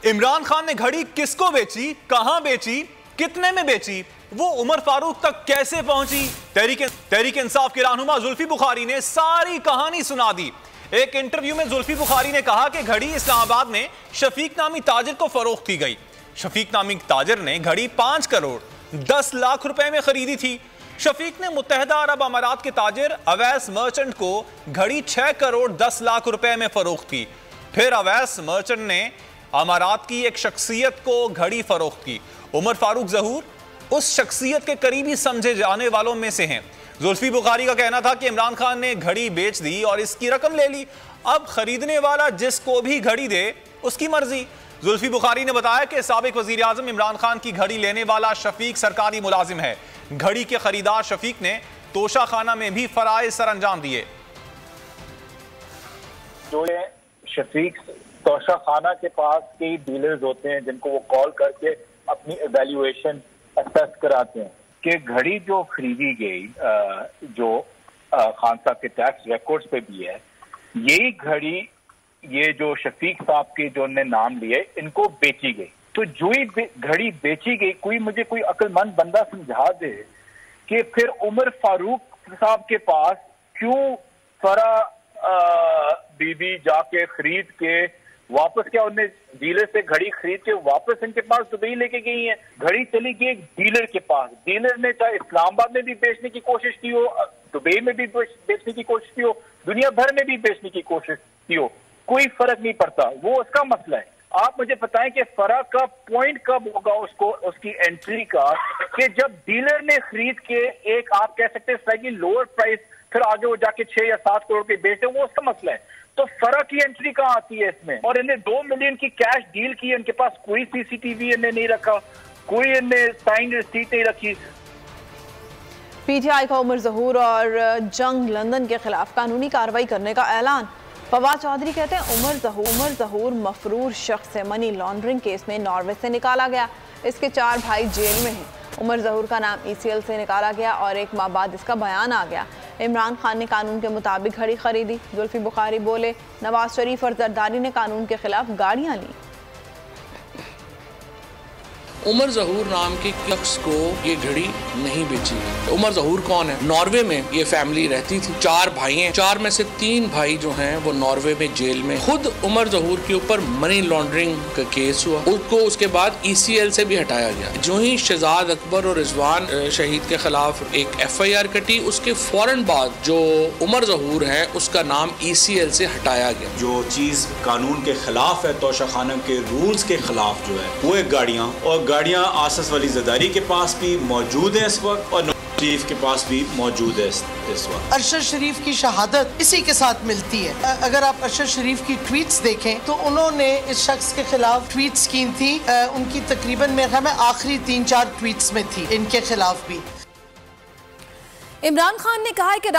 इमरान खान ने घड़ी किसको बेची, कहां बेची, कितने में बेची, वो उमर फारूक तक कैसे पहुंची? तहरीक इंसाफ के रहनुमा जुल्फी बुखारी ने सारी कहानी सुना दी। एक इंटरव्यू में जुल्फी बुखारी ने कहा कि घड़ी इस्लामाबाद में शफीक नामी ताजिर को फरोख्त की गई। शफीक नामी ताजिर ने घड़ी 5 करोड़ 10 लाख रुपए में खरीदी थी। शफीक ने मुत्तहदा अरब अमारात के ताजिर अवैस मर्चेंट को घड़ी 6 करोड़ 10 लाख रुपए में फरोख्त की। फिर अवैस मर्चेंट ने अमारात की एक शख्सियत को घड़ी फरोख्त की। उमर फारूक ज़हूर उस शख्सियत के करीबी समझे जाने वालों में से हैं। जुल्फी बुखारी का कहना था कि इमरान खान ने घड़ी बेच दी और इसकी रकम ले ली, अब खरीदने वाला जिसको भी घड़ी दे उसकी मर्जी। जुल्फी बुखारी ने बताया कि साबिक वजीर आजम इमरान खान की घड़ी लेने वाला शफीक सरकारी मुलाजिम है। घड़ी के खरीदार शफीक ने तोशा खाना में भी फराइज सर अंजाम दिए। जो शफीक तोशा खाना के पास कई डीलर्स होते हैं जिनको वो कॉल करके अपनी एवेल्युएशन असेस कराते हैं कि घड़ी जो खरीदी गई जो खान साहब के टैक्स रिकॉर्ड्स पे भी है, यही घड़ी ये जो शफीक साहब के जो ने नाम लिए इनको बेची गई। तो जो ही घड़ी बेची गई, मुझे कोई अक्लमंद बंदा समझा दे कि फिर उमर फारूक साहब के पास क्यों फरा बीबी जाके खरीद के वापस, क्या उन्हें डीलर से घड़ी खरीद के वापस इनके पास दुबई लेके गई है? घड़ी चली गई एक डीलर के पास। डीलर ने चाहे इस्लामाबाद में भी बेचने की कोशिश की हो, दुबई में भी बेचने की कोशिश की हो, दुनिया भर में भी बेचने की कोशिश की हो, कोई फर्क नहीं पड़ता, वो उसका मसला है। आप मुझे बताएं कि फर्क का पॉइंट कब होगा उसको, उसकी एंट्री का, कि जब डीलर ने खरीद के एक आप कह सकते हैं स्लाइटली लोअर प्राइस फिर आगे वो जाके 6 या 7 करोड़ के बेचते, वो उसका मसला है। तो फर्क की एंट्री कहाँ आती है इसमें? और इन्हें 2 मिलियन की कैश डील की, इनके पास कोई सीसीटीवी इन्हें नहीं रखा, कोई इन्हें साइन रसीद नहीं रखी। पीटीआई का उमर ज़हूर और जंग लंदन के खिलाफ कानूनी कार्रवाई करने का ऐलान। फवाद चौधरी कहते हैं उमर ज़हूर मफरूर शख्स है, मनी लॉन्ड्रिंग केस में नॉर्वे से निकाला गया। इसके 4 भाई जेल में हैं। उमर ज़हूर का नाम ECL से निकाला गया और 1 माह बाद इसका बयान आ गया। इमरान खान ने कानून के मुताबिक घड़ी खरीदी। जुल्फी बुखारी बोले नवाज शरीफ और जरदारी ने कानून के खिलाफ गाड़ियां ली। उमर ज़हूर नाम के शख्स को ये घड़ी नहीं बेची गई। उमर ज़हूर कौन है? नॉर्वे में ये फैमिली रहती थी। 4 भाई हैं, 4 में से 3 भाई जो हैं वो नॉर्वे में जेल में। खुद उमर ज़हूर के ऊपर मनी लॉन्ड्रिंग का केस हुआ, उसको उसके बाद ECL से भी हटाया गया। जो ही शहजाद अकबर और रिजवान शहीद के खिलाफ एक FIR कटी, उसके फौरन बाद जो उमर ज़हूर है उसका नाम ECL से हटाया गया। जो चीज़ कानून के खिलाफ है, तोशा खाना के रूल्स के खिलाफ जो है, वो एक गाड़ियाँ आसस वाली ज़रदारी के पास भी मौजूद है इस वक्त और नवाज शरीफ के पास भी मौजूद है इस वक्त। अरशद शरीफ की शहादत इसी के साथ मिलती है। अगर आप अरशद शरीफ की ट्वीट्स देखें तो उन्होंने इस शख्स के खिलाफ ट्वीट्स की थी, उनकी तकरीबन मेरे ख्याल में आखिरी 3-4 ट्वीट्स में थी इनके खिलाफ भी। इमरान खान ने कहा है कि